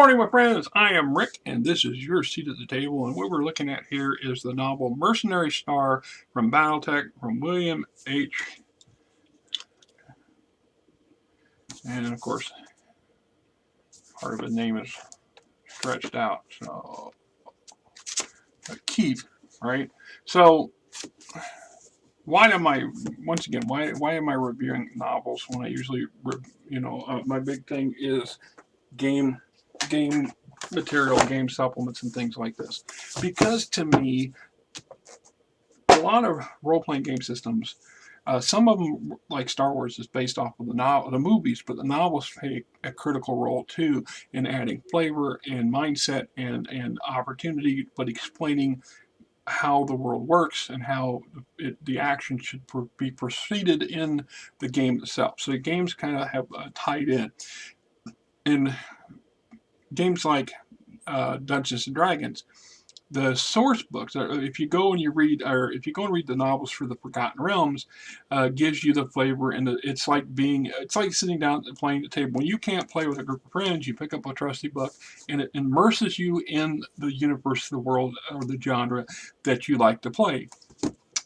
morning, my friends. I am Rick, and this is your seat at the table. And what we're looking at here is the novel Mercenary Star from Battletech from William H. And of course, part of his name is stretched out. So, Keith, right? So, why am I, once again, why am I reviewing novels when I usually, my big thing is game game material, game supplements, and things like this. Because to me, a lot of role-playing game systems, some of them, like Star Wars, is based off of the movies, but the novels play a critical role too in adding flavor and mindset and opportunity, but explaining how the world works and how the action should be proceeded in the game itself. So the games kind of have tied in games like Dungeons and Dragons. The source books, if you go and you read, or if you go and read the novels for the Forgotten Realms, gives you the flavor, and it's like sitting down and playing at the table. When you can't play with a group of friends, you pick up a trusty book, and it immerses you in the universe, the world, or the genre that you like to play.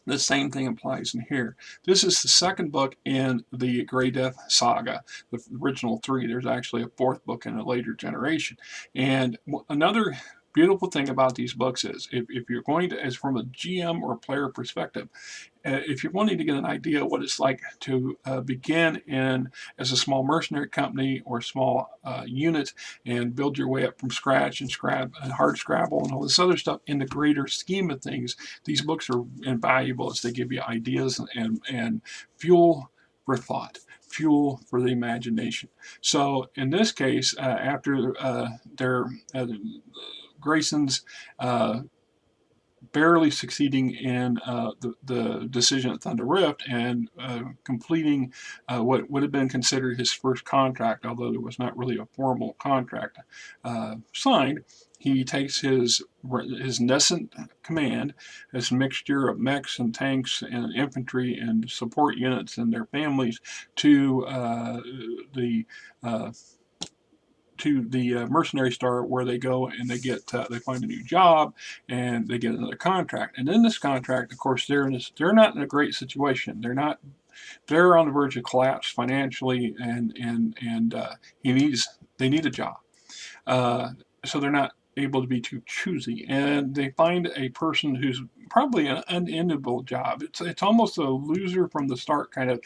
The same thing applies in here. This is the second book in the Grey Death saga, the original three. There's actually a fourth book in a later generation. And another beautiful thing about these books is if you're going to, as from a GM or player perspective, if you're wanting to get an idea of what it's like to begin in as a small mercenary company or small unit and build your way up from scratch and hard scrabble and all this other stuff in the greater scheme of things, these books are invaluable as they give you ideas and fuel for thought, fuel for the imagination. So in this case, after Grayson's barely succeeding in the decision at Thunder Rift and completing what would have been considered his first contract, although there was not really a formal contract signed. He takes his nascent command, this mixture of mechs and tanks and infantry and support units and their families, to the Mercenary Star, where they go and they find a new job and they get another contract. And in this contract, of course, they're not in a great situation. They're on the verge of collapse financially, and they need a job. So they're not able to be too choosy, and they find a person who's probably an unendable job. It's almost a loser from the start kind of.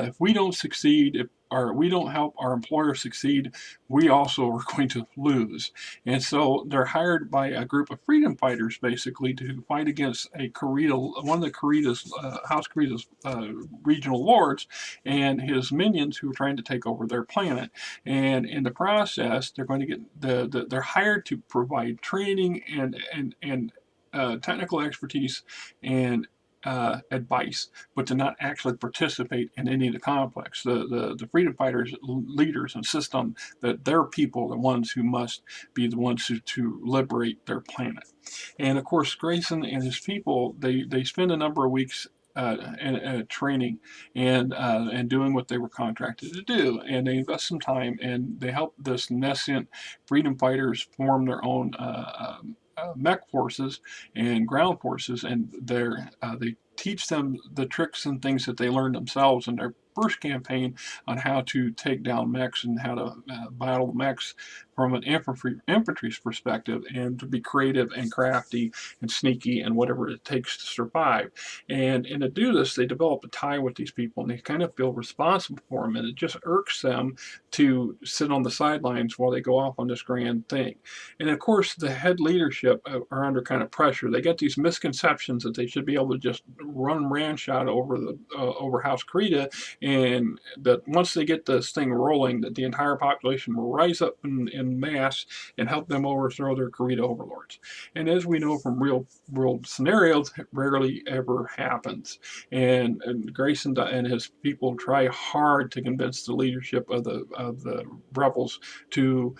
If we don't succeed, or we don't help our employer succeed, we also are going to lose. And so they're hired by a group of freedom fighters, basically, to fight against one of the House Kurita's regional lords and his minions who are trying to take over their planet. And in the process, they're going to get they're hired to provide training and technical expertise and advice, but to not actually participate in any of the conflicts. The freedom fighters leaders insist on that their people are the ones who must be the ones to liberate their planet. And of course, Grayson and his people, they spend a number of weeks training and doing what they were contracted to do, and they invest some time and they help this nascent freedom fighters form their own mech forces and ground forces, and they teach them the tricks and things that they learned themselves in their first campaign on how to take down mechs and how to battle mechs from an infantry's perspective, and to be creative and crafty and sneaky and whatever it takes to survive. And to do this, they develop a tie with these people, and they kind of feel responsible for them, and it just irks them to sit on the sidelines while they go off on this grand thing. And of course, the head leadership are under kind of pressure. They get these misconceptions that they should be able to just run ranshot over House Kurita, and that once they get this thing rolling, that the entire population will rise up in mass and help them overthrow their Kurita overlords. And as we know from real world scenarios, it rarely ever happens. And Grayson and his people try hard to convince the leadership of the rebels the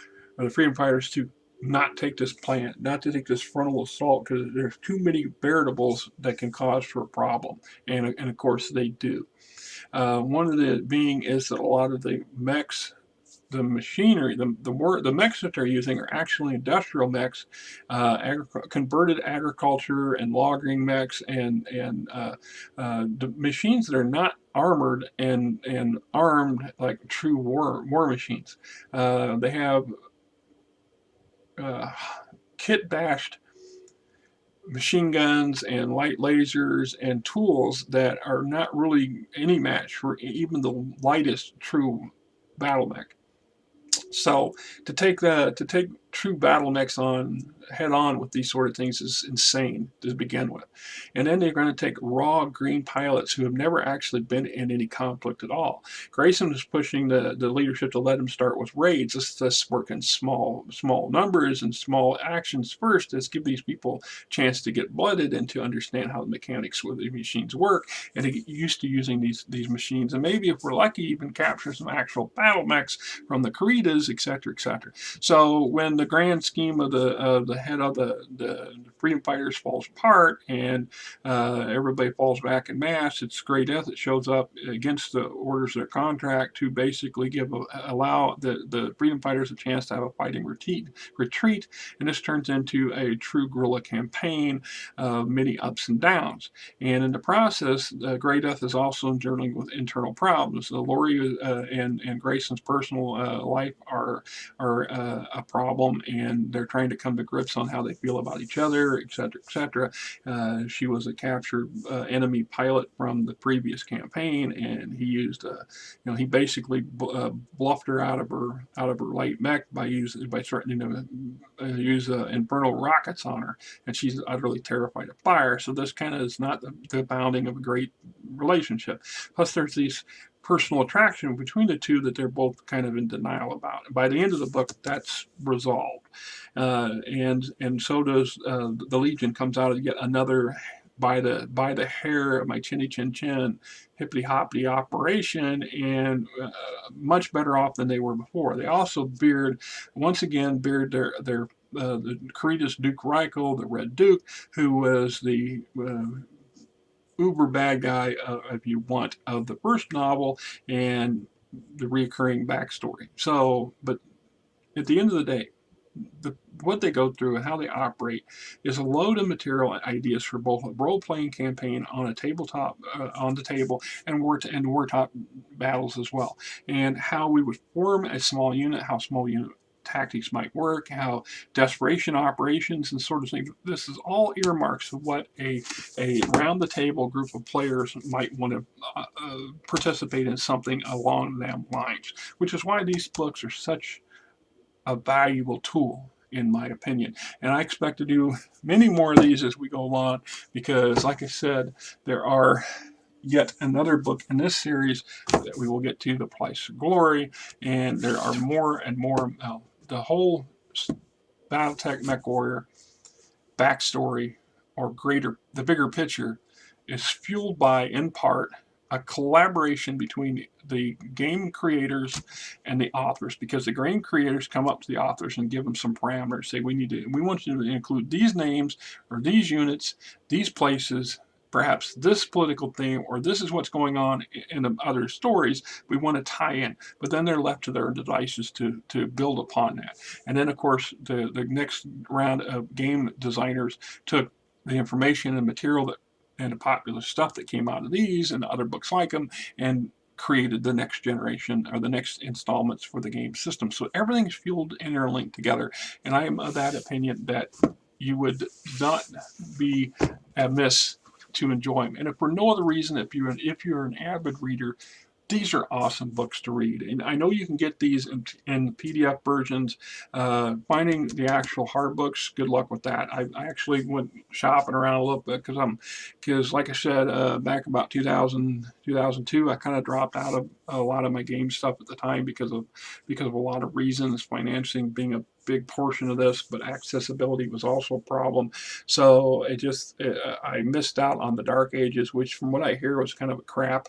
freedom fighters, to not take this plan, not to take this frontal assault, because there's too many variables that can cause for a problem. And of course they do. One of the being is that a lot of the mechs the machinery, the mechs that they're using are actually industrial mechs, converted agriculture and logging mechs, and the machines that are not armored and armed like true war machines. They have uh, kit bashed machine guns and light lasers and tools that are not really any match for even the lightest true battle mech. So to take true battle mechs on head on with these sort of things is insane to begin with. And then they're going to take raw green pilots who have never actually been in any conflict at all. Grayson was pushing the leadership to let them start with raids. Let's work in small numbers and small actions first. Let's give these people a chance to get blooded and to understand how the mechanics of the machines work and to get used to using these machines. And maybe if we're lucky, even capture some actual battle mechs from the Kuritas, etc., etc. So when the grand scheme of the head of the freedom fighters falls apart and everybody falls back in mass, it's Grey Death that shows up against the orders of their contract to basically allow the freedom fighters a chance to have a fighting retreat, and this turns into a true guerrilla campaign of many ups and downs. And in the process, Grey Death is also dealing with internal problems. Lori and Grayson's personal life are a problem, and they're trying to come to grips on how they feel about each other, etc., etc. She was a captured enemy pilot from the previous campaign, and he used, he basically bluffed her out of her light mech by threatening to use infernal rockets on her, and she's utterly terrified of fire. So this kind of is not the bounding of a great relationship. Plus, there's these personal attraction between the two that they're both kind of in denial about. And by the end of the book, that's resolved, and so does the Legion comes out of yet another by the hair of my chinny chin chin hippity hoppity operation, and much better off than they were before. They also once again beard their the Kurita's Duke Ricol, the Red Duke, who was the uber bad guy, if you want, of the first novel and the recurring backstory. So, but at the end of the day, what they go through and how they operate is a load of material and ideas for both a role-playing campaign on a tabletop, on the table, and war-top battles as well, and how we would form a small unit, how small unit tactics might work, how desperation operations and sort of things. This is all earmarks of what a round the table group of players might want to participate in something along them lines, which is why these books are such a valuable tool, in my opinion. And I expect to do many more of these as we go along, because like I said, there are yet another book in this series that we will get to, The Price of Glory, and there are more and more. The whole Battletech Mech Warrior backstory, or the bigger picture, is fueled by, in part, a collaboration between the game creators and the authors, because the game creators come up to the authors and give them some parameters, say we want you to include these names or these units, these places, perhaps this political theme, or this is what's going on in the other stories we want to tie in. But then they're left to their devices to build upon that. And then, of course, the next round of game designers took the information and material and the popular stuff that came out of these and other books like them, and created the next generation or the next installments for the game system. So everything's fueled, interlinked together. And I am of that opinion that you would not be amiss to enjoy them. And if for no other reason, if you're an avid reader, these are awesome books to read. And I know you can get these in PDF versions. Finding the actual hard books, good luck with that. I actually went shopping around a little bit because like I said, back about 2002, I kind of dropped out of a lot of my game stuff at the time because of a lot of reasons, financing being a big portion of this, but accessibility was also a problem. So I missed out on the Dark Ages, which from what I hear was kind of a crap.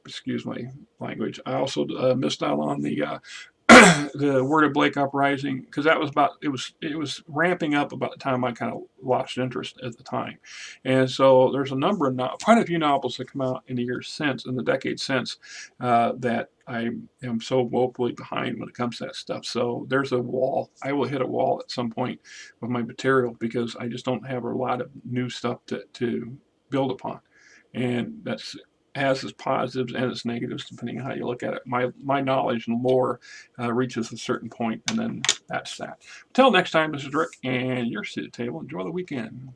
Excuse my language. I also missed out on the the Word of Blake Uprising, because that was about it was ramping up about the time I kind of lost interest at the time, and so there's a number of quite a few novels that come out in the years since, in the decades since, that I am so woefully behind when it comes to that stuff. So there's a wall. I will hit a wall at some point with my material because I just don't have a lot of new stuff to build upon, and that's has its positives and its negatives depending on how you look at it. My knowledge and lore reaches a certain point, and then that's that. Until next time, this is Rick, and you're sitting at the table. Enjoy the weekend.